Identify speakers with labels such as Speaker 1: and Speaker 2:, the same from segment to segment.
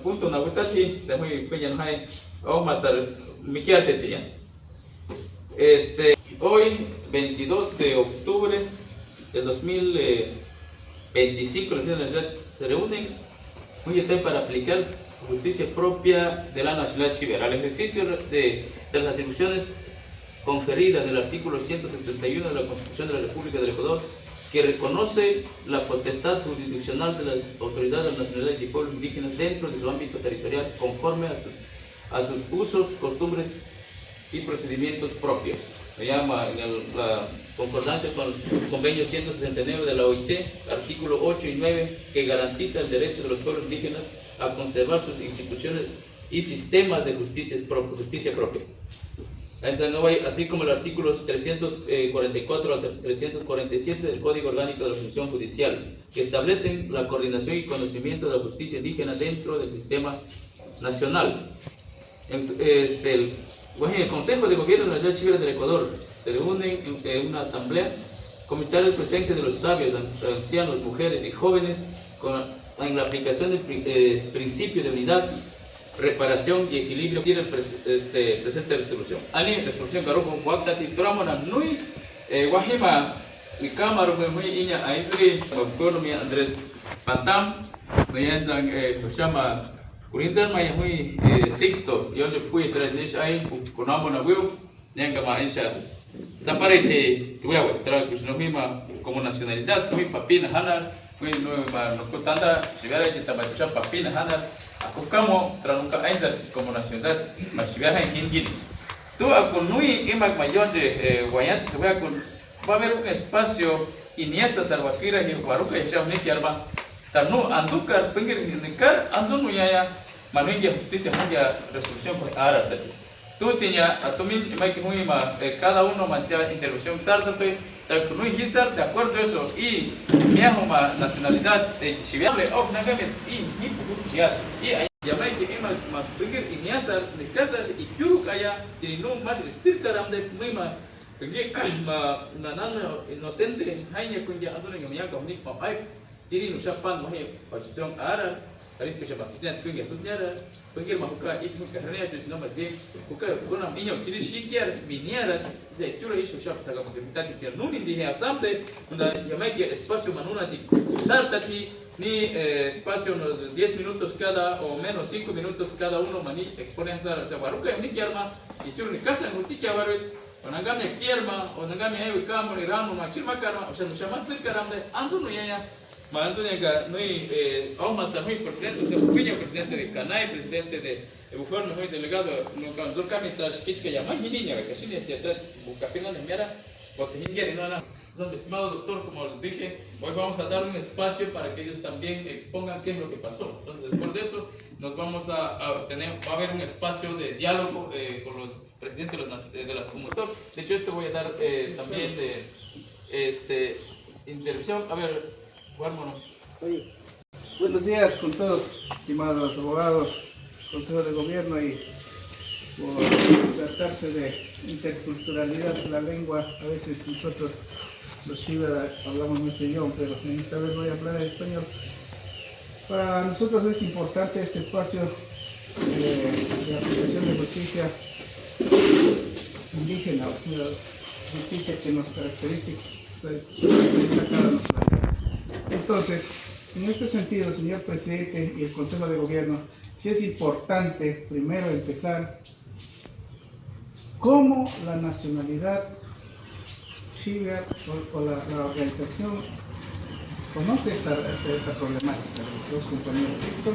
Speaker 1: punto na witati de muy peña no hay o matar mi quédate ya. Hoy 22 de octubre del 2025 las nacionalidades se reúnen muy bien para aplicar justicia propia de la nacionalidad chilena al ejercicio de las atribuciones conferidas del artículo 171 de la Constitución de la República del Ecuador, que reconoce la potestad jurisdiccional de las autoridades de las nacionalidades y pueblos indígenas dentro de su ámbito territorial conforme a sus usos, costumbres y procedimientos propios. Se llama en la concordancia con el convenio 169 de la OIT, artículo 8 y 9, que garantiza el derecho de los pueblos indígenas a conservar sus instituciones y sistemas de justicia propia. Así como el artículo 344 al 347 del Código Orgánico de la Función Judicial, que establecen la coordinación y conocimiento de la justicia indígena dentro del sistema nacional. El Consejo de Gobierno de la Nacionalidad Chilena del Ecuador se reúne en una asamblea comunitaria de presencia de los sabios, ancianos, mujeres y jóvenes en la aplicación del principio de unidad, reparación y equilibrio tiene presente resolución. Ali resolución caro con Guactati Tramona Nui Guajima y Cámara muy iña Aizri Economía Andrés Pantam me llama Kurinzan Maya muy Sixto yo le fui tras de ahí con Amona Will Nyanga Maisha Zaparete Tuyawe tras que no misma como nacionalidad muy papina Hanar muy nueva nos contanda si viera que tabacha papina Hanar Acuscamo tranunca ainda como nacionalidad mas viaja en Hingin. Tú akunui imak mayor de Guayante se va a haber un espacio y nieta salvaquira y guaruca y chau neki arma. Tanu andukar pingir nikar andunu ya manuinja justicia muya resolución pues ahora tú tenía a tu mil imak muy ma cada uno mantiene intervención sarta pe takunui hisar de acuerdo a eso y miahuma nacionalidad chiviable of nagame y ni ya y llamai que emas ma pingir iniasa de casa y yuru kaya y no más circaram de mima pingir ma nanana inocente hanya kunja anduna ngamia kamni papai tiri nusapan mahe posición ara tadi que se bastante pingir sunyara pingir mahuka ich muka hanya tu sinoma de huka kuna inyo tiri shikiar miniara de yuru isu shap taga mukimita tiar nunin di asamble unda llamai que espacio manuna di susartati ni espacio unos 10 minutos cada o menos 5 minutos cada uno mani exponen a Zaguaruca ni kierma y churu ni casa en utikia barret o nangame kierma o nangame ayo kamo ni ramo ma chirma karma o sea no llama circaramde ando no ya ma ando ya no o mata muy presidente o sea pequeño presidente de Canay presidente de Bufón no delegado no kan dur kami tras kichka ya más niña que así de teatro bucapina de miara porque hingier no na. Entonces, estimado doctor, como les dije, hoy vamos a dar un espacio para que ellos también expongan qué es lo que pasó. Entonces, después de eso, nos vamos va a haber un espacio de diálogo con los presidentes de las comunidades. De hecho, voy a dar también intervención. A ver, Juan.
Speaker 2: Buenos días con todos, estimados abogados, Consejo de Gobierno y por tratarse de interculturalidad de la lengua, a veces nosotros los chivas hablamos nuestro idioma, pero esta vez voy a hablar en español. Para nosotros es importante este espacio de aplicación de justicia indígena, o sea, justicia que nos caracteriza cada nuestra vida. Entonces, en este sentido, señor presidente y el Consejo de Gobierno, sí es importante primero empezar cómo la nacionalidad Chiviar o la organización conoce esta problemática de los dos compañeros Sixto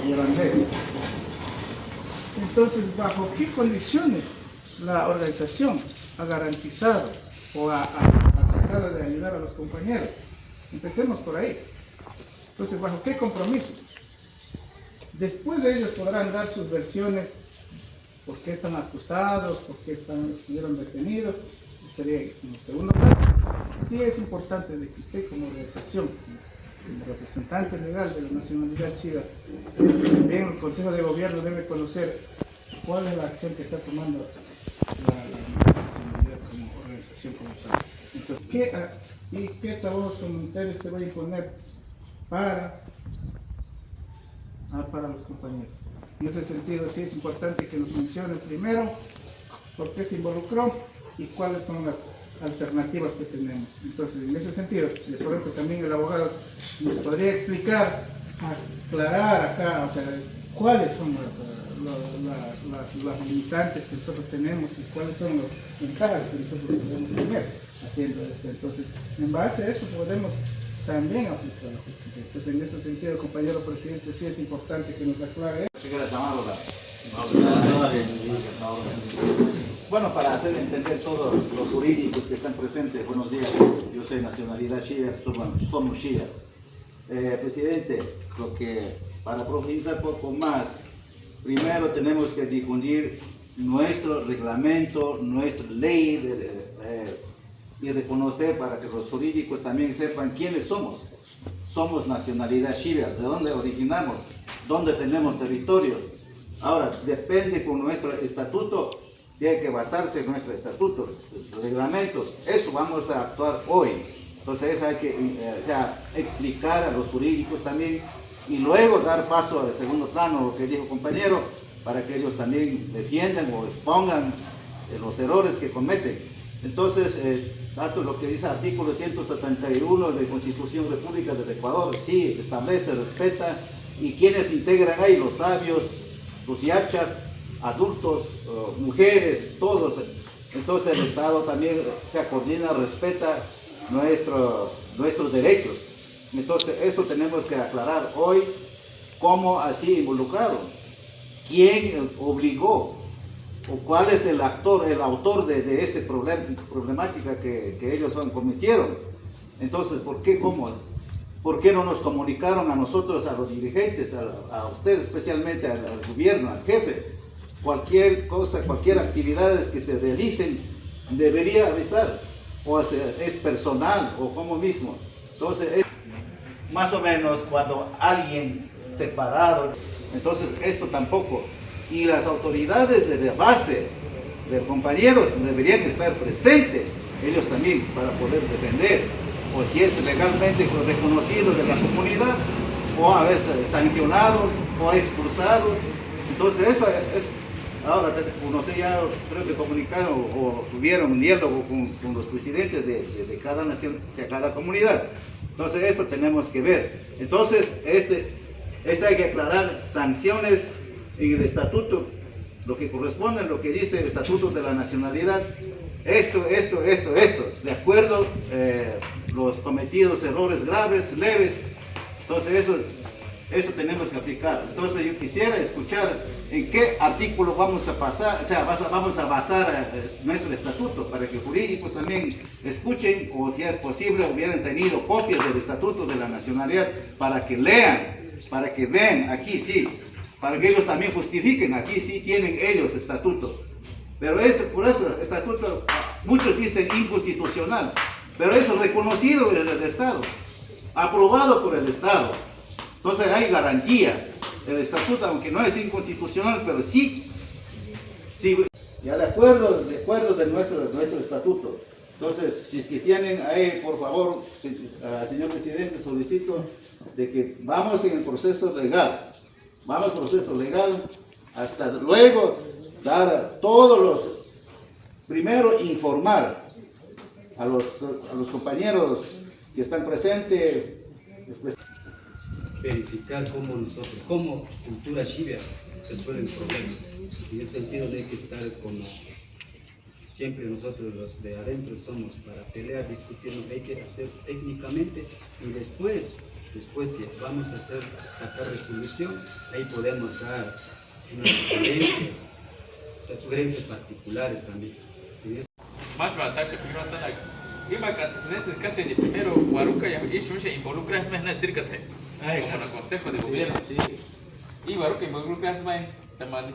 Speaker 2: y Andrés. Entonces, ¿bajo qué condiciones la organización ha garantizado o ha tratado de ayudar a los compañeros? Empecemos por ahí. Entonces, ¿bajo qué compromiso? Después ellos podrán dar sus versiones, por qué están acusados, por qué estuvieron detenidos. Sería en segundo plano. Sí es importante de que usted como organización, como representante legal de la nacionalidad chiva, también el Consejo de Gobierno debe conocer cuál es la acción que está tomando la nacionalidad como organización como tal. Entonces, ¿qué trabajo comunitario se va a imponer para los compañeros? En ese sentido, sí es importante que nos mencionen primero por qué se involucró y cuáles son las alternativas que tenemos. Entonces, en ese sentido, de pronto también el abogado nos podría explicar, aclarar acá, o sea, cuáles son las limitantes que nosotros tenemos y cuáles son las ventajas que nosotros podemos tener haciendo esto. Entonces, en base a eso podemos también aplicar la justicia. Entonces, en ese sentido, compañero presidente, sí es importante que nos aclare.
Speaker 3: Bueno, para hacer entender todos los jurídicos que están presentes, buenos días, yo soy nacionalidad Shia, somos Shia. Presidente, lo que para profundizar un poco más, primero tenemos que difundir nuestro reglamento, nuestra ley y reconocer para que los jurídicos también sepan quiénes somos. Somos nacionalidad Shia, de dónde originamos, dónde tenemos territorio. Ahora, depende con nuestro estatuto, tiene que basarse en nuestro estatuto, reglamentos. Eso vamos a actuar hoy. Entonces eso hay que explicar a los jurídicos también y luego dar paso al segundo plano, lo que dijo el compañero, para que ellos también defiendan o expongan los errores que cometen. Entonces, tanto lo que dice el artículo 171 de la Constitución República del Ecuador, sí, establece, respeta, y quienes integran ahí, los sabios, los yachas, adultos, mujeres, todos. Entonces el Estado también se coordina, respeta nuestros derechos. Entonces eso tenemos que aclarar hoy, cómo así involucrado, quién obligó o cuál es el autor de esta problemática que ellos cometieron. Entonces, ¿por qué? ¿Cómo? ¿Por qué no nos comunicaron a nosotros, a los dirigentes, a ustedes, especialmente al gobierno, al jefe? Cualquier cosa, cualquier actividad que se realicen, debería avisar, o es personal, o como mismo. Entonces, es más o menos cuando alguien separado, entonces esto tampoco. Y las autoridades de base de compañeros deberían estar presentes, ellos también, para poder defender, o si es legalmente reconocido de la comunidad, o a veces sancionados, o expulsados. Entonces eso es. Ahora, no sé, ya creo que comunicaron o tuvieron un diálogo con los presidentes de cada nación, de cada comunidad. Entonces, eso tenemos que ver. Entonces, hay que aclarar sanciones en el estatuto, lo que corresponde a lo que dice el estatuto de la nacionalidad. Esto, de acuerdo, los cometidos errores graves, leves. Entonces, eso tenemos que aplicar. Entonces yo quisiera escuchar en qué artículo vamos a pasar, o sea, vamos a basar nuestro estatuto para que jurídicos también escuchen, o si es posible hubieran tenido copias del estatuto de la nacionalidad para que lean, para que vean, aquí sí, para que ellos también justifiquen, aquí sí tienen ellos estatuto. Pero por eso estatuto, muchos dicen inconstitucional, pero eso es reconocido desde el Estado, aprobado por el Estado. Entonces hay garantía. El estatuto, aunque no es inconstitucional, pero sí, ya de acuerdo de nuestro estatuto. Entonces, si es que tienen ahí, por favor, señor presidente, solicito de que vamos en el proceso legal. Vamos al proceso legal, hasta luego dar primero informar a los compañeros que están presentes,
Speaker 4: verificar cómo nosotros, como cultura shia, resuelven problemas. En ese sentido hay que estar como siempre nosotros los de adentro somos para pelear, discutir lo que hay que hacer técnicamente, y después que vamos a sacar resolución, ahí podemos dar unas sugerencias, o sea, sugerencias particulares también.
Speaker 1: Más para taxa que no están aquí. Iba a antecedentes casi de primero Huaruca y Shusha involucra es más cerca como el Consejo de Gobierno. Iba baru que baru kelas main teman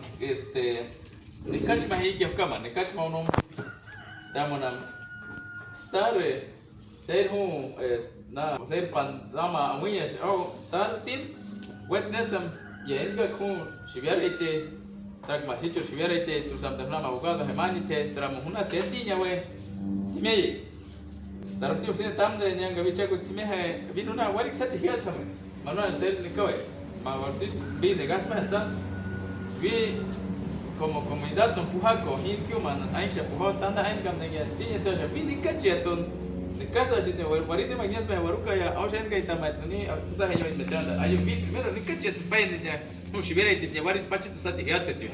Speaker 1: nikach mah iki kama nikach mau nom tamonam tare ser hu na ser panzama amunya oh tar tin wetnessam ya enga ku shiviar ite tag ma hicho shiviar ite tu sam tamna abogado hemani te tramo una setinya we timei tartio sen tamde nyanga bichaku timehe vinuna warik sati hialsam manual ser nikoe ma vartis vi de gasma vi como comunidad no pujaco hinkio man aisha pujo tanda enkam nega tinya toja vi nikacheton de casa si te warite magnas me waruka ya aushen kai tamat ni sa henyo metanda ayo vi primero nikachet paine ya no shibera ite ya warit pachi tu sati hialse tu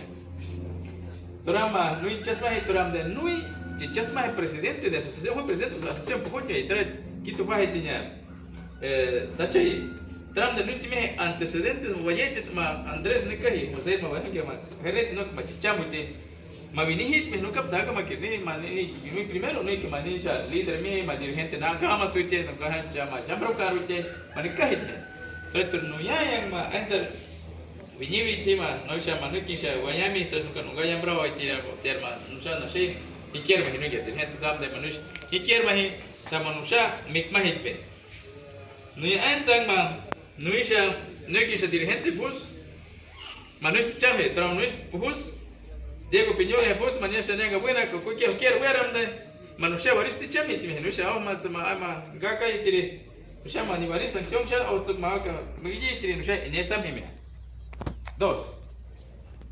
Speaker 1: drama nui chasma he dram de nui chasma he presidente de asociación fue presidente de la asociación pujo ya tra quito baje tinya tachai Tram de últime antecedentes vayete ma Andrés nekahi José ma vani que ma Jerez no ma chichamute ma vinihit me nunca daga ma que ni ma ni primero no que manisha líder me ma dirigente na kama suite no kahan chama jambro karuche ma nekahi pero no ya yang ma answer vinivi tema no chama no kisha wayami to no kan jambro wa chira ko terma no sa na sei y quiero me no que dirigente sam de manush y quiero me sa manusha mikma hitpe no ya ansang ma Nuisha, nuisha dirigente bus, manuis chame, trau nuis bus, Diego Piñones bus, manuisha nega buena, cualquier quiero ver ande, manuisha varis ti chame, ti nuisha au mas ama gaka itiri, nuisha mani varis sanction sha au tu maka, migi itiri nuisha inesa mime. Dos.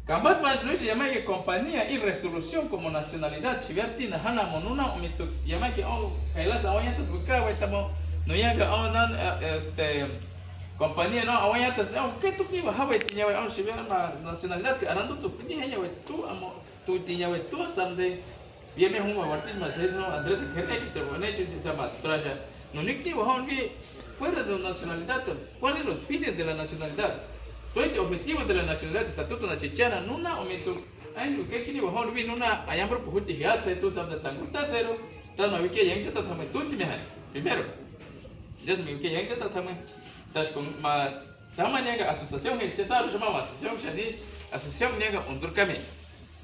Speaker 1: Kambat mas nuisha llama que compañía y resolución como nacionalidad, chivertina hana monuna o mitsu, llama que au kailas awayantas bukawa estamos, no yaga au nan compañía no awalnya atas ¿qué tú ni bajaba tinya we si bien la nacionalidad que anando tu ni hanya we tu amo tu tinya we tu samde viene un bautismo hacer no Andrés gente que te pone yo si se llama traja no ni que bajon vi fuera de la nacionalidad cuáles son los fines de la nacionalidad soy objetivos de la nacionalidad estatuto na chichana nuna o mitu ay que kini bajon vi nuna ayambro puhuti hiat se tu samde tanguta cero tan no vi que yang kita tamai tu tinya primero ya me que yang kita tamai das com ma tama nega associação que você sabe chamar associação que diz associação nega kami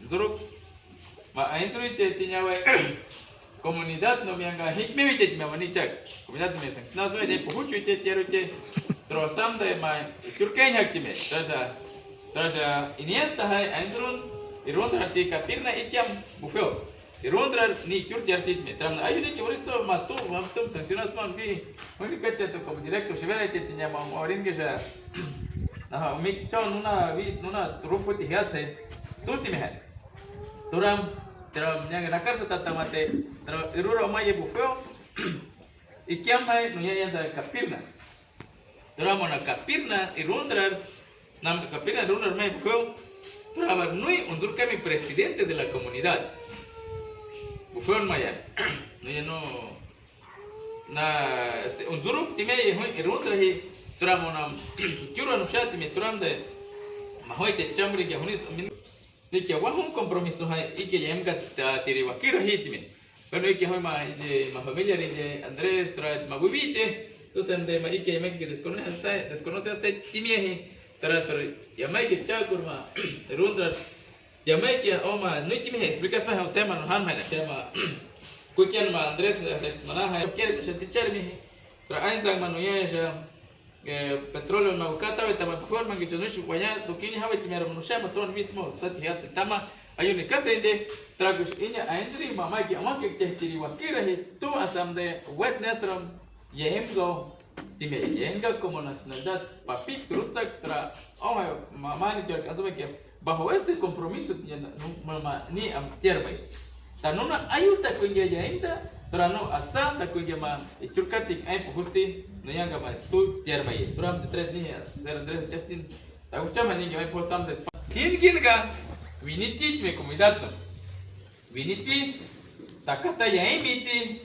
Speaker 1: duro ma entro ite tinha we comunidade no mianga hik me ite me mani chak comunidade me sang nas we de puchu ite tero ite trosam de ma turken haktime traja iniesta hai entro irontra tika pirna ikiam bufeo irontra ni kurti artit me tram ayo ni que borito mato mato sancionas man vi muy cachato como directo se ve que tenía morin que ya na mi chon una trupo ti hiatse tulti me turam nyanga nakar sa tatamate tro irura maye bufeo ikiam hai no ya ya kapirna turam na kapirna irundrar nam kapirna irundrar mai bufeo turam nui undur kami presidente de la comunidad bufeo maya no ya no na unzuru time irundra hi turamona kyuro no chat me turamde mahoite chambre que hunis de que wa un compromiso hai y que yemga tiri wakira hitime pero que hoy ma familia de Andrés tra ma bubite entonces de ma que me que desconoce hasta timiehi tras pero yamai que chakurma irundra yamai que oma no timiehi explicas más el tema no han mai tema Kukian ma Andrés manaha quiere que se chermi tra ainzang manuya ja petróleo na ukata ve tama forma que no shu wanya to kini hawe timera manusha matron mitmo stati hat tama ayuni kasende tragus inya aindri mama ki ama ke tiri wakira he tu asam de wetness ram yehemgo time yehenga como nacionalidad papi krutsak tra oh mama ni que asome que bajo este compromiso ni am tierbai tanuna ayuta kuingia jainda terano atsa ta kuingia ma churkatik ai puhusti no yanga ma tu tierbai turam de tres ni ser tres justin ta uchama ni mai posam de hingin ga viniti me comunidad no viniti takata yai miti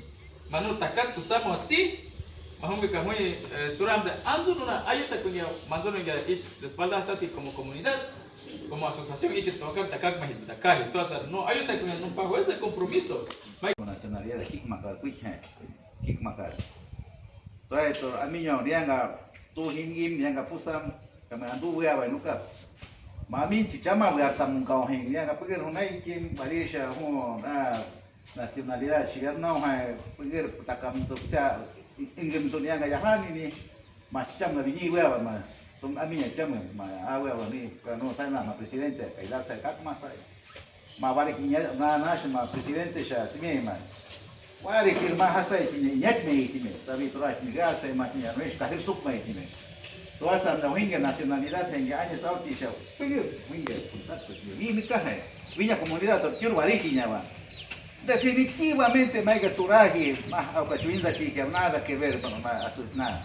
Speaker 1: manu takat susamo ti mahumbi ka hoy turam de anzununa ayuta kuingia manzono ga is de espalda hasta ti como comunidad como asociación y que tocar takak mahit takak itu asar no ayuda con no pago ese compromiso
Speaker 3: con nacionalidad de Hikmakar kuiche Hikmakar trae to aminyo rianga tu hingim rianga pusam kama andu wea ba nuka Mami chichama bertam kau heng ya kapagir hunai kim Malaysia ho nacionalidad chilena hai pagir takam tu cha ingin tu yang gayahan ini macam nabi ni wewa ma tum aminya cham ma wewa ni kano sana ma presidente kaila sa kak masa ma vale kinya na ma presidente sha timi ma wale kirma hasai timi yak me timi tabi tora ni ga sai ma kinya resh kahir tuk mai timi todas las nacionalidades en años autistas, viña comunidad torture variquiña va. Definitivamente maiga turaji más aucachuinda que nada que ver con la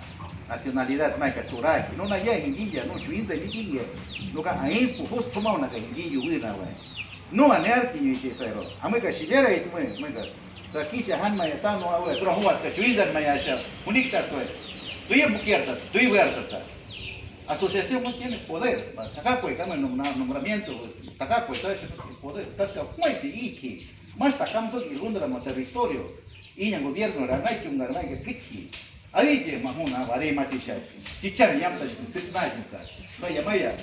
Speaker 3: nacionalidad maiga turaji. No na ya hindiya, no chuinza hindiya. No ka ains pu host como una hindiya wina va. No anerti ni que cero. Amiga chilera y tu maiga. Aquí se han mayatano ahora, trohuas que chuinza mayasha. Unicta tu. Tu ya mukierta, tu ya huerta. Asociación no tiene poder, Tacaco y el nombramiento, Tacaco está ese poder, Tasca fuerte y más tacamos y runda el territorio, y el gobierno era nai que un garnay que kitchi, ahí te mamuna, vare matisha, chichar yamta, sitnai, no llamaya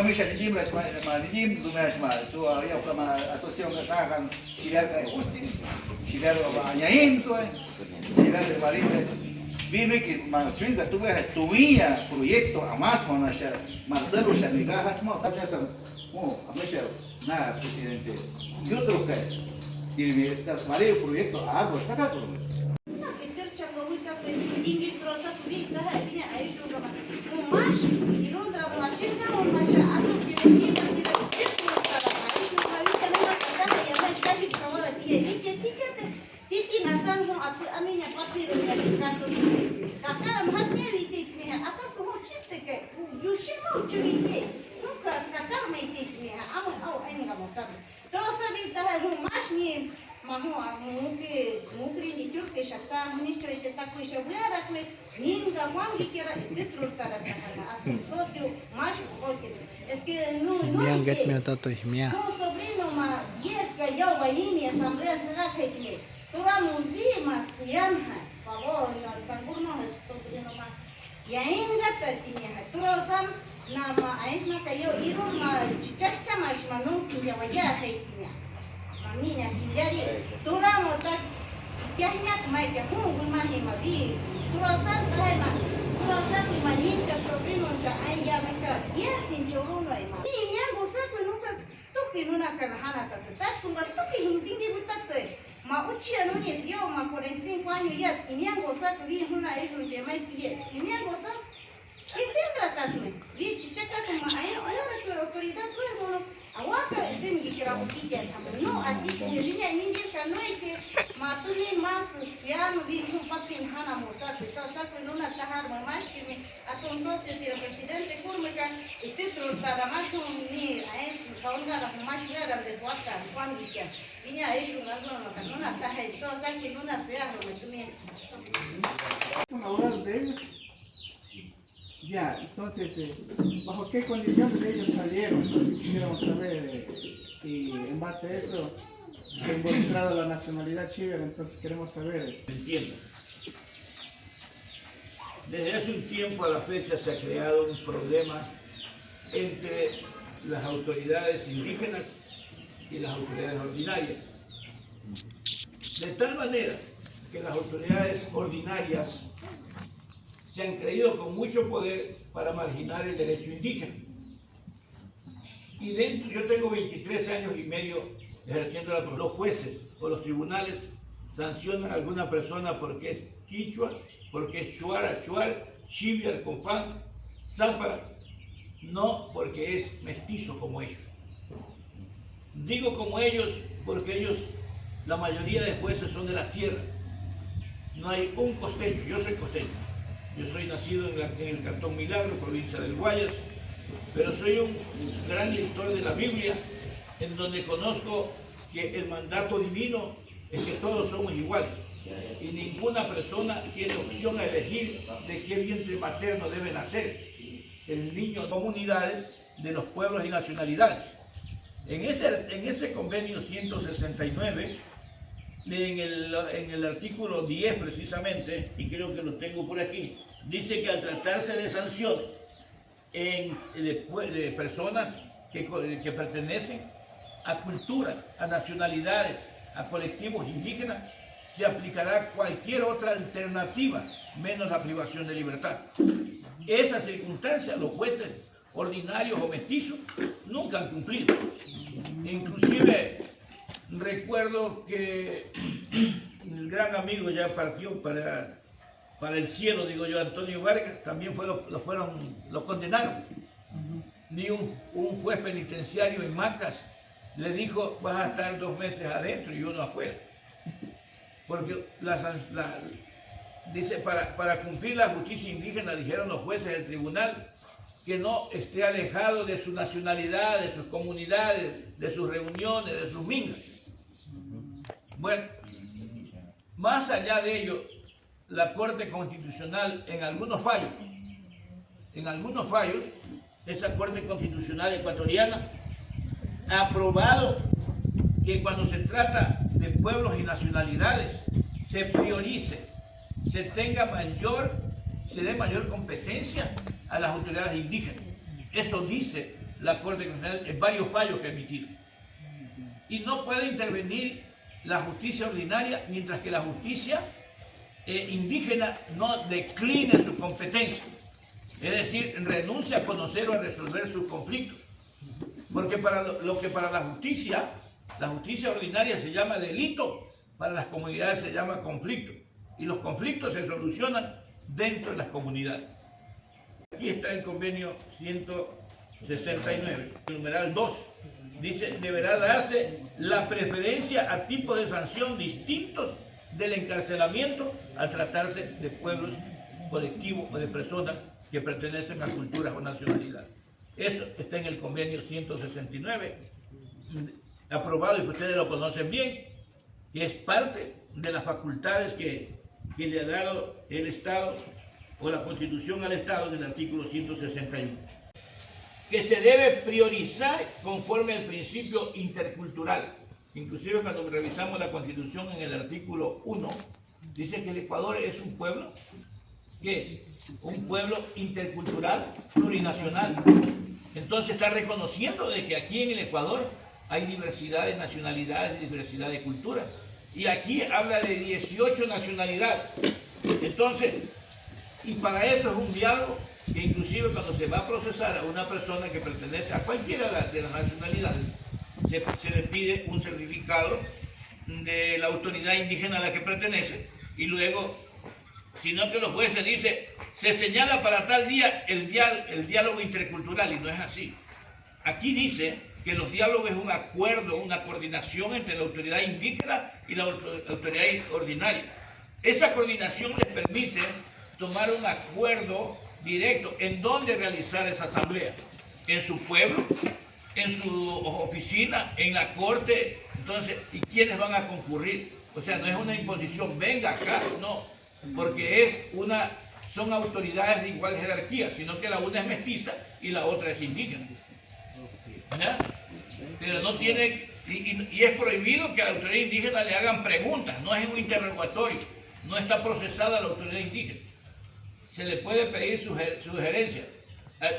Speaker 3: misha ni jim, du me tu había una asociación que sacan chilar de justi, chilar de añaim, chilar de varita. Vive que Chuinza tuve tuya proyecto a más con Marcelo Shanigajas, no, también son, a Michel, nada, presidente. Y otro que tiene este varios proyectos a algo, está acá todo.
Speaker 5: Titi nasan mo at aminya papiro na kanto kakara mahapnya witik niya apa semua chiste ke yushimo churite nuka kakara mai tik niya amo au ain ga mosab terus sabi dah mas ni mahu mukri ni turke shaksa ministry te takui shabya rakle ninga wangi kira detrut tara takana socio mas porque es que no
Speaker 2: get me tato mia
Speaker 5: no sobrino ma yes ka yo vaini asamblea trakhe Tura mundi masian hai, pavo sangurno hai, sobrino ma. Ya inga tatinya hai. Tura sam nama ais na kayo iru ma chichacha mas manu kinya waya hai kinya. Maminya kinyari. Tura mo tak kianya kumai kia gumahi ma bi. Tura sam kahai ma. Tura sam imanincha sobrino cha ayya meka. Ya tincha uruno ai ma. Ni nyango sa kunuka tuki nuna kanahana tatu. Tashkunga tuki hindingi butatoi. Ma uchia nunes yo ma 45 años ya tenían gozar vi una hijo de mai que tenían gozar y tendrá tatme vi chichaca como ahí ahora que autoridad fue bueno aguaca de mi que era opilla no aquí que línea ni de que no hay que matuni más ya no vi un papel hana mozar que está con una tajar más que me a con socio del presidente Kurmeka y te trata más un ni a ese fauna la más era de cuarta Juan Guilla Viña es una zona, no una caja y todo, o sea que no una sea, no me tomé.
Speaker 2: ¿Son abogados de ellos? Ya, entonces, ¿bajo qué condiciones ellos salieron? Entonces quisiéramos saber si en base a eso se ha involucrado la nacionalidad chivera, entonces queremos saber.
Speaker 6: Entiendo. Desde hace un tiempo a la fecha se ha creado un problema entre las autoridades indígenas y las autoridades ordinarias. De tal manera que las autoridades ordinarias se han creído con mucho poder para marginar el derecho indígena. Y dentro, yo tengo 23 años y medio ejerciendo los jueces o los tribunales sancionan a alguna persona porque es quichua, porque es shuar, achuar, chivia, compán, zápara, no porque es mestizo como ellos. Digo como ellos porque ellos, la mayoría de jueces son de la sierra. No hay un costeño, yo soy costeño. Yo soy nacido en el Cantón Milagro, provincia del Guayas, pero soy un gran lector de la Biblia, en donde conozco que el mandato divino es que todos somos iguales y ninguna persona tiene opción a elegir de qué vientre materno debe nacer el niño. Comunidades de los pueblos y nacionalidades. En ese convenio 169, en el artículo 10 precisamente, y creo que lo tengo por aquí, dice que al tratarse de sanciones de personas que pertenecen a culturas, a nacionalidades, a colectivos indígenas, se aplicará cualquier otra alternativa, menos la privación de libertad. Esa circunstancia los jueces ordinarios o mestizos nunca han cumplido. Inclusive recuerdo que el gran amigo ya partió para el cielo, digo yo, Antonio Vargas, también lo condenaron. Ni un juez penitenciario en Macas le dijo, vas a estar 2 meses adentro y uno afuera. Porque dice, para cumplir la justicia indígena, dijeron los jueces del tribunal, que no esté alejado de su nacionalidad, de sus comunidades, de sus reuniones, de sus mingas. Bueno, más allá de ello, la Corte Constitucional en algunos fallos, esa Corte Constitucional ecuatoriana ha aprobado que cuando se trata de pueblos y nacionalidades se priorice, se dé mayor competencia a las autoridades indígenas. Eso dice la Corte Constitucional en varios fallos que ha emitido. Y no puede intervenir la justicia ordinaria mientras que la justicia indígena no decline su competencia. Es decir, renuncia a conocer o a resolver sus conflictos. Porque lo que para la justicia ordinaria se llama delito, para las comunidades se llama conflicto. Y los conflictos se solucionan dentro de las comunidades. Aquí está el convenio 169, numeral 2. Dice, deberá darse la preferencia a tipos de sanción distintos del encarcelamiento al tratarse de pueblos, colectivos o de personas que pertenecen a culturas o nacionalidades. Eso está en el convenio 169, aprobado y que ustedes lo conocen bien, que es parte de las facultades que le ha dado el Estado o la Constitución al Estado en el artículo 161. Que se debe priorizar conforme al principio intercultural. Inclusive cuando revisamos la Constitución en el artículo 1, dice que el Ecuador es un pueblo, ¿qué es? Un pueblo intercultural, plurinacional. Entonces está reconociendo de que aquí en el Ecuador hay diversidad de nacionalidades, diversidad de culturas. Y aquí habla de 18 nacionalidades. Entonces, y para eso es un diálogo que inclusive cuando se va a procesar a una persona que pertenece a cualquiera de las nacionalidades, se le pide un certificado de la autoridad indígena a la que pertenece y luego, sino que los jueces dicen, se señala para tal día el diálogo intercultural y no es así. Aquí dice que los diálogos es un acuerdo, una coordinación entre la autoridad indígena y la autoridad ordinaria. Esa coordinación les permite tomar un acuerdo directo en dónde realizar esa asamblea, en su pueblo, en su oficina, en la corte. Entonces, ¿y quiénes van a concurrir? O sea, no es una imposición, venga acá, no, porque son autoridades de igual jerarquía, sino que la una es mestiza y la otra es indígena. ¿Ya? Pero no tiene, y es prohibido que a la autoridad indígena le hagan preguntas, no es un interrogatorio, no está procesada la autoridad indígena. Se le puede pedir sugerencias,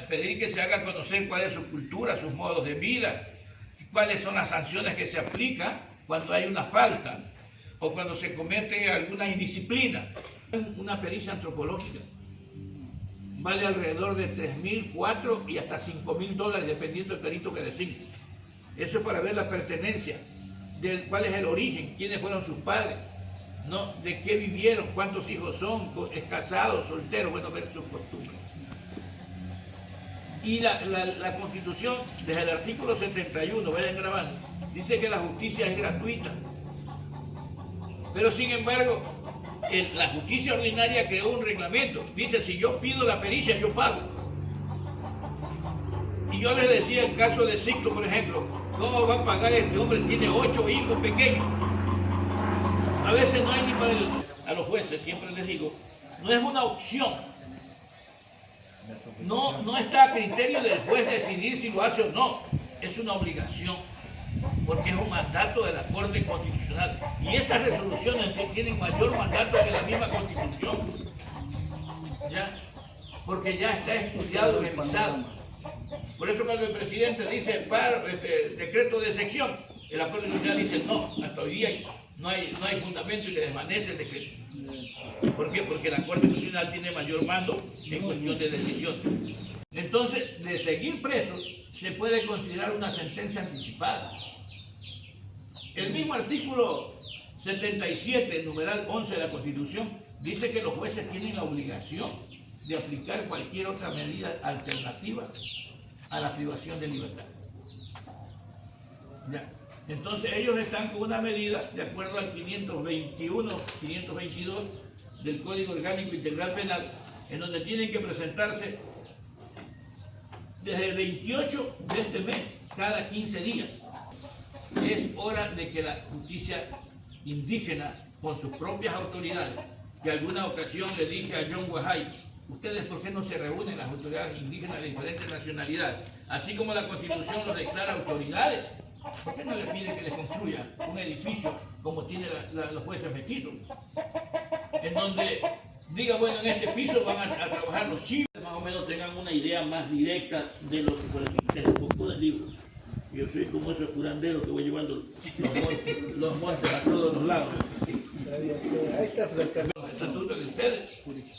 Speaker 6: pedir que se haga conocer cuál es su cultura, sus modos de vida, cuáles son las sanciones que se aplican cuando hay una falta o cuando se comete alguna indisciplina. Una pericia antropológica vale alrededor de 3.000, 4.000 y hasta $5.000 dependiendo del perito que designe. Eso es para ver la pertenencia, de cuál es el origen, quiénes fueron sus padres, ¿no? De qué vivieron, cuántos hijos son, es casados, solteros, bueno, ver sus costumbres. Y la Constitución, desde el artículo 71, vayan grabando, dice que la justicia es gratuita. Pero sin embargo, la justicia ordinaria creó un reglamento. Dice, si yo pido la pericia, yo pago. Y yo les decía el caso de Sicto, por ejemplo, ¿cómo va a pagar este hombre? Tiene 8 hijos pequeños. A veces no hay ni para a los jueces, siempre les digo, no es una opción. No está a criterio del juez decidir si lo hace o no. Es una obligación, porque es un mandato de la Corte Constitucional. Y estas resoluciones tienen mayor mandato que la misma Constitución. ¿Ya? porque ya está estudiado, revisado. Por eso cuando el presidente dice decreto de sección, el Acuerdo Constitucional dice no, hasta hoy día no hay fundamento y que desvanece el decreto. ¿Por qué? Porque el Acuerdo Constitucional tiene mayor mando en cuestión de decisión. Entonces, de seguir presos, se puede considerar una sentencia anticipada. El mismo artículo 77, numeral 11 de la Constitución, dice que los jueces tienen la obligación de aplicar cualquier otra medida alternativa a la privación de libertad. ¿Ya? Entonces ellos están con una medida de acuerdo al 521, 522 del Código Orgánico Integral Penal, en donde tienen que presentarse desde el 28 de este mes, cada 15 días. Es hora de que la justicia indígena, con sus propias autoridades, que alguna ocasión le dije a John Wahai, ustedes por qué no se reúnen las autoridades indígenas de diferentes nacionalidades, así como la Constitución los declara autoridades, ¿por qué no le piden que les construya un edificio como tienen los jueces mestizos? En donde diga, bueno, en este piso van a trabajar los chivos. Más o menos tengan una idea más directa de lo que por aquí les pongo del libro. Yo soy como esos curanderos que voy llevando los montes a todos los lados.
Speaker 2: Ahí está
Speaker 6: Los estatutos de ustedes.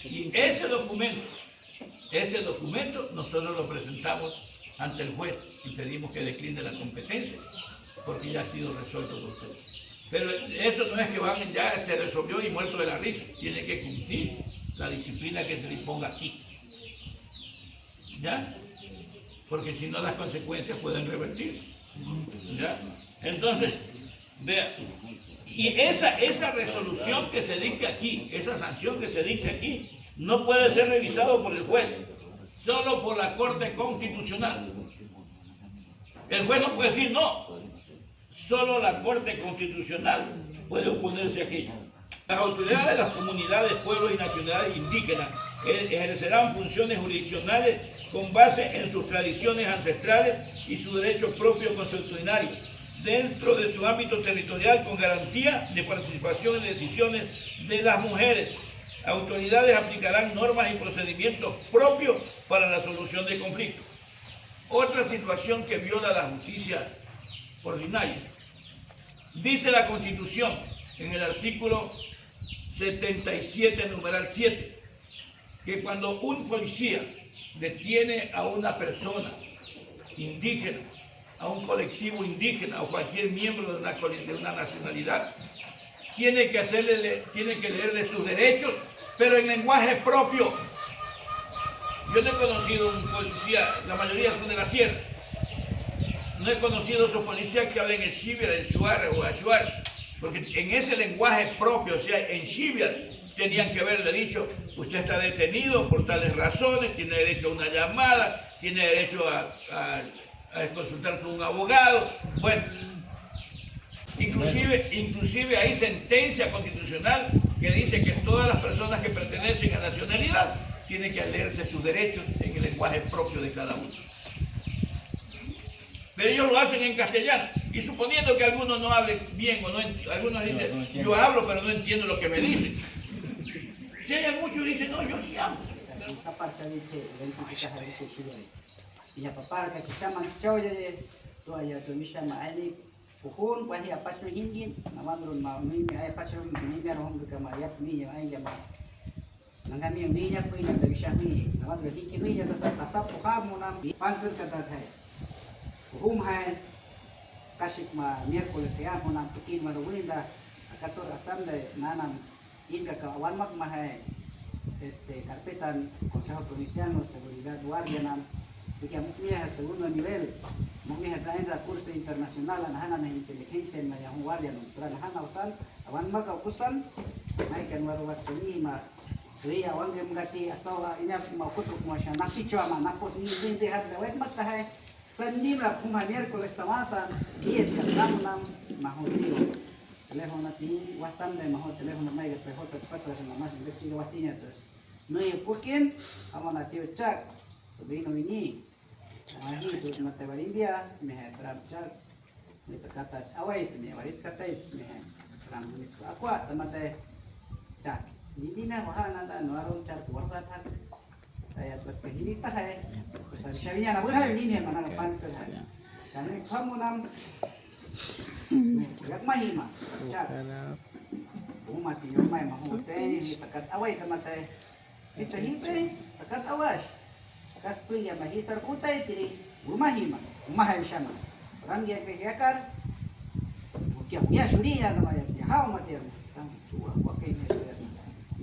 Speaker 6: Y ese documento nosotros lo presentamos ante el juez y pedimos que decline la competencia, porque ya ha sido resuelto por ustedes. Pero eso no es que ya se resolvió y muerto de la risa. Tiene que cumplir la disciplina que se le imponga aquí. ¿Ya? Porque si no las consecuencias pueden revertirse. ¿Ya? Entonces, vea, y esa resolución que se dicte aquí, esa sanción que se dicte aquí, no puede ser revisado por el juez, solo por la Corte Constitucional. El juez no puede decir no, solo la Corte Constitucional puede oponerse a aquello. Las autoridades de las comunidades, pueblos y nacionalidades indígenas ejercerán funciones jurisdiccionales con base en sus tradiciones ancestrales y su derecho propio consuetudinario, dentro de su ámbito territorial con garantía de participación en decisiones de las mujeres. Autoridades aplicarán normas y procedimientos propios para la solución de conflictos. Otra situación que viola la justicia ordinaria. Dice la Constitución en el artículo 77, numeral 7, que cuando un policía detiene a una persona indígena, a un colectivo indígena o cualquier miembro de una nacionalidad, tiene que leerle sus derechos, pero en lenguaje propio. Yo no he conocido un policía, la mayoría son de la sierra, no he conocido esos policías que hablen en Xiviar, en Shuar o Ashuar, porque en ese lenguaje propio, o sea, en Xiviar, tenían que haberle dicho, usted está detenido por tales razones, tiene derecho a una llamada, tiene derecho a consultar con un abogado. Bueno, inclusive hay sentencia constitucional que dice que todas las personas que pertenecen a la nacionalidad tienen que leerse sus derechos en el lenguaje propio de cada uno. Pero ellos lo hacen en castellano, y suponiendo que algunos no hablen bien o no algunos dicen, yo hablo pero no entiendo lo que me dicen. Si hay muchos que dicen, no, yo sí hablo.
Speaker 7: Ya papá que chaman chawya to ya to misha maani puhun kwa hiya pacho hindin nawandron ma mi ay pacho mi ya rom ka ma ya mi ya ay ya ma nangani mi ya ko ina da misha mi nawandron hiki mi ya ta sa puha mo nam pancer kata thai puhum hai kashik ma miércoles ya mo nam pikin ma ruinda akator atam de nanam inga ka wan mak ma hai carpetan Consejo Provincial de Seguridad Guardia nam que mukmia segundo nivel mukmia traenza curso internacional anahana na inteligencia na yang guardia nutra nahana usan awan maka usan mai kan waru watsuni ma ria wange mgati asawa ina makutuk masha nakicho ama nakos ni dinte hat da wet makta hai sandim la kuma miércoles tamasa 10 kan nam mahotio teléfono ti wastam de mahot teléfono mai que pejota patras en la más investiga watinya terus no y pukin amana tio chak vino ini ahí tu mate varindia me trapchar me kata awai me varit kata me ram ni aqua tamate chak dina wahana da no aron chak warta tha Ayat pas kahirita hai. Pesan syariah na berhai ini mana pantas hai. Kami kamu nam. Yak mahima. Cak. Umat ini mai mahute ni takat awai kamate. Bisa hipe takat awas. Kas tu ya mahisar kutai tiri rumahima. Rumahai syama. Orang dia pekakar. Kia punya suri ya namanya. Ya hau mati. Tang chua wakai ni.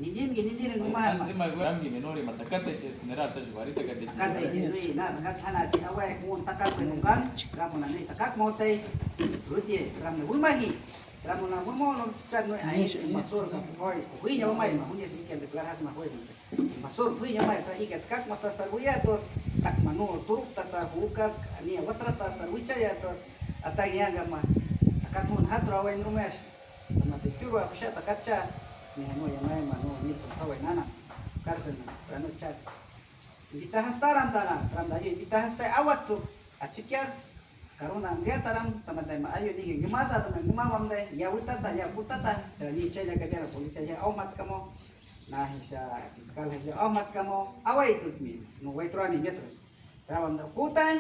Speaker 7: Nindin rumah.
Speaker 1: Antes más grande menor y matacate es general tajo ahorita que te.
Speaker 7: Kata ini na takat hana ti awai mun takat penungkan. Kamu nani takat motai. Ruti ramu rumahi. Ramu na rumo no chat no ai masur ka koi. Hui nya mai ma hunya sikit deklarasi ma hoi. Masur hui nya mai ta ikat kak masa sarbuya to tak manu turuk tasar buka ni watra tasar wicaya to atanya gama. Takat mun hatra awai rumesh. Nama tikuru apa sya takat cha. Ni ano yang mai manu ni tawai nana karsen rano chat kita hastaram tanah ram dayu kita hastai awat su acikyar karuna dia taram tamadai ma ayu ni gimata taman gumawam dai ya utata ya utata ni cenya kadera polisi aja aumat kamu nah isya fiskal aja aumat kamu awai itu mi no wai trani metros ram da kutai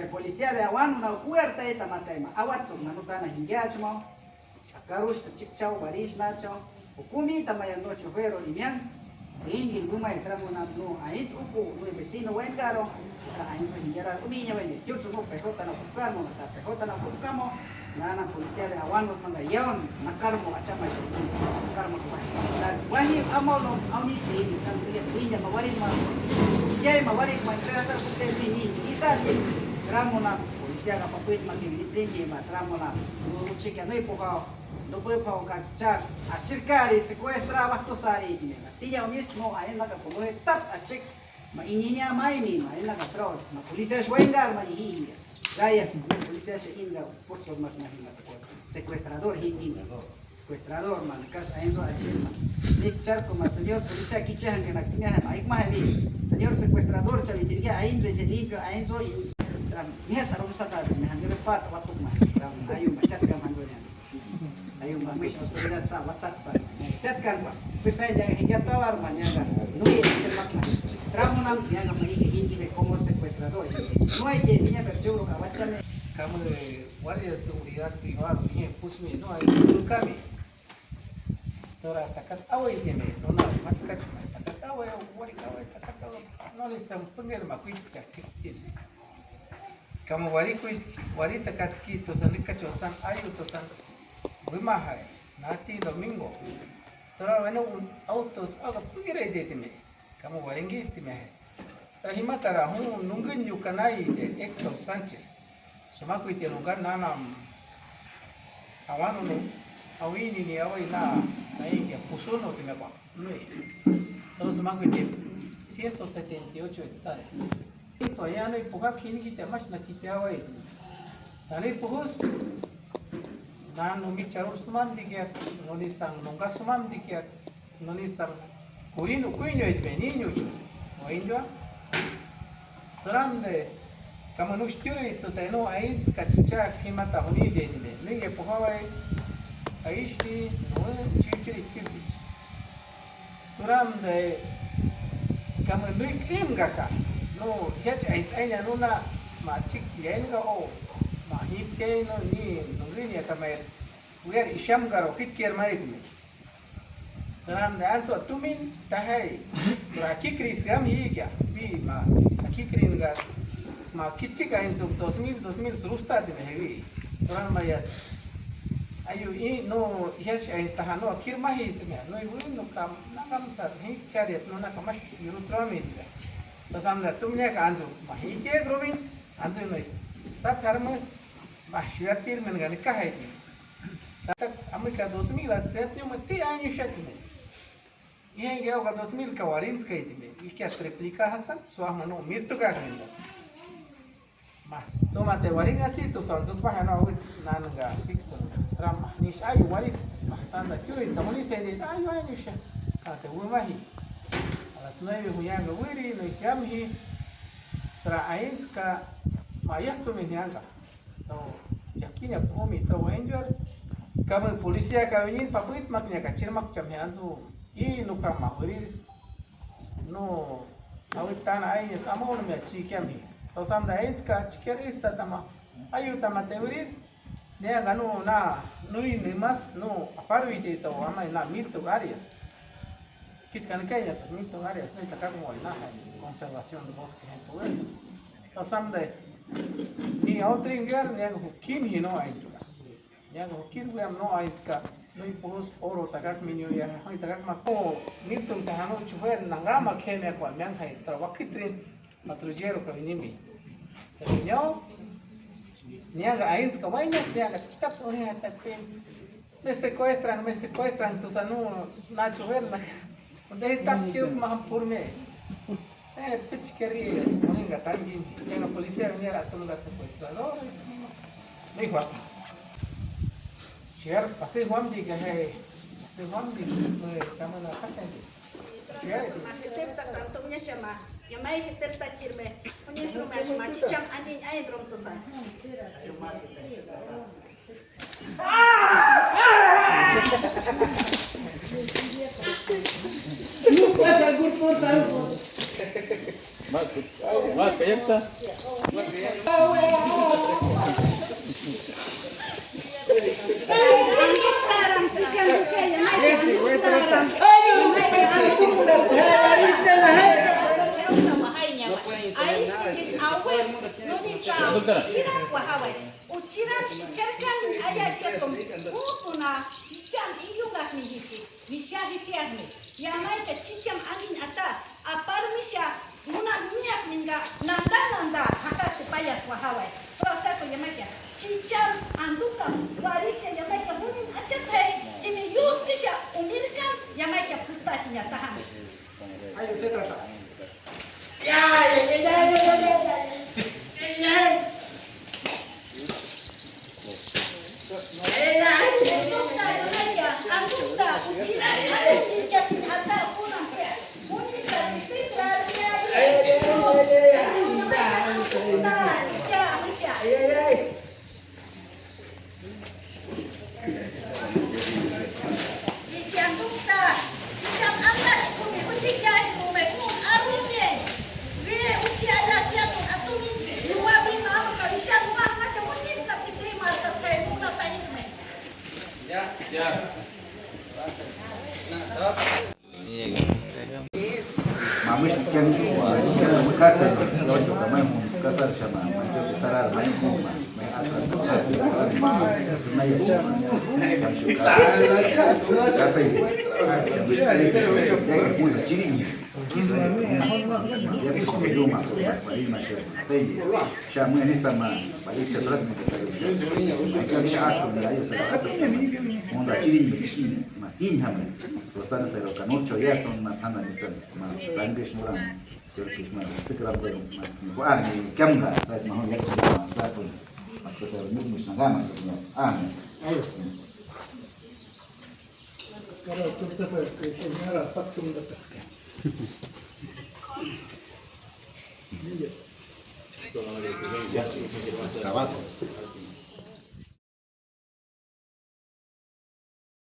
Speaker 7: polisi ada awan na kuertai tamadai ma awat su manu tanah hingga cuma Karus tercipcau baris nacau hukumi tamayan no chofero imian ingin gumai tramu namnu ait upu no vecino wen caro ait hingera uminya wen jutsu no pejota na pukamo na pejota na pukamo nana polisia de awan no manga yaon nakarmo achama shi nakarmo ko dan wahi amolo auni tin kan dia pinja mawarin ma jai mawarin ma terasa pute ni isa de tramu na polisia ka papuit makin ditrengi ma tramu na chika no ipokao no puede provocar a cercare secuestra bastosari tilla mismo a en la que como tap a check ma ininya mai mi ma en la que tro ma policía schwengar ma hi gaya policía schwengar por todos más más secuestrador hindi secuestrador man kas aendo a check ma ni charco ma señor policía aquí chehan que na tinya ma ik ma mi señor secuestrador chali diría aendo je limpio aendo ni hata rusa ta me handle pat waktu ma ayo ma chat kam handle ayung kami autoridad sa watat pas tet kan pa pesay jangan hingga tawar manyaga nui semak na tramo nam yang kami hindi me como secuestrador no hay que niña versión ka wachame
Speaker 2: Kamu guardia de seguridad privado ni pusmi no hay kami tora takat awai teme no na matkas takat awai takat awai no le sampengel makuit cacik kamu wari takat ki to san kachosan ayu to san Bimahai, nanti domingo. Tora bueno autos aga pugire de time. Kamu waringi time. Tahima tara nungin yukanai de Hector Sanchez. Sumaku ite lugar nanam. Awanu no awini ni awai na ya pusono time pa. Nui. Todo sumaku ite 178 hectares. Itu ya no ipuka kini kita mas na kita awai. Tani puhus Nanu bicara suman dikiat, nonisang nongka suman dikiat, nonisang kurino kuinyo itu beninyo cu, oinjo. Teram de, kamu nustiro itu teno aids kacica kimata honi de ini, nege pohawai aisti no ciciri stipich. Teram de, kamu nuik im gaka, no hiac aids ainya nuna macik yain ga o. Mahipke no ni nungrin ya tamay ugar isham garo kitkier marit me taram dan so tumin tahay tura kikri sam hi kya bi ma kikrin ga ma kitchi ka in sub 2000 surusta de hevi taram mayat ayu I no hiach ain tahano akir mahi me no ibu no kam nakam sar hi chariat no nakamash yurutrami de tasam da tumnya ka anzu mahi ke growing anzu no sat harma Mahsyaratir mengenai kahai ini. Tapi Amerika 2007 ni mati ayu syakini. Ia yang kau 2000 kawarin sekali ini. Ikat replika hasan suah mano mirtu kahai ini. Mah, tu mati waring aja tu sanjut pah ana awit nanga 6 ram nish ayu warit mah tanda kyurin tamuni sedi ayu syak. Kata umahi. Alas nai huya gawiri no yamhi tra ains ka mayah tu menyanga. Yakin ya pomi tahu enjor kamu polisi ya kawinin papuit maknya kacir mak camnya anzu I nuka mahuri no ahorita ahí es amor me chiquiami entonces anda enska chiquerista tama ayuda ma teorir dia ganu na nui ni mas no aparvite to ama na mito áreas kiskan kaya mito áreas no está como na conservación de bosque en todo entonces anda ni otro ingar dia hukin hino ainska dia hukin we am no ainska no impos oro tagak minyo ya hoy tagak mas o nitum tahano chuver nangama keme kwa myang hai trawakitrin matrujero ka vinimi terminyo niaga ains ka wainya niaga tap ore tapin me secuestran tu sanu na chuver na de tap chiu mahampur me pichkeri moninga tangi yang policía venía a tomar secuestrador me guapa Share pasé Juan di que pasé Juan di me estamos en la casa
Speaker 5: Kita santumnya sama, yang mai kita takirme, punya suruh macam macam anjing air drum tu sah.
Speaker 1: Más, que ya está. Cicam andukan wariknya yang mereka bunin acete jimi yus bisa umirkan yang mereka pustakinya tahan.
Speaker 2: Ayo kita tak.
Speaker 5: Ya. Andukan ucira ada di atas punan saya. Muni
Speaker 3: Mami sekian kasar, kalau juga main kasar sama, macam sarar main rumah, main asal, sebenarnya kasar itu, yang punya ciri, dia tu sampai rumah, balik macam, tapi siapa ini sama, balik sebelah macam saya, mereka siapa tu melayu saya, orang ciri begini, makin hamil. Sana saya lakukan ocho ya ton matana misal English murang Turkish murang sekarang baru bukan di kamera saya mau lihat semua satu aku saya muslim agama
Speaker 2: Ayo. Kalau kita ke senyara patung dapat.
Speaker 3: Trabajo.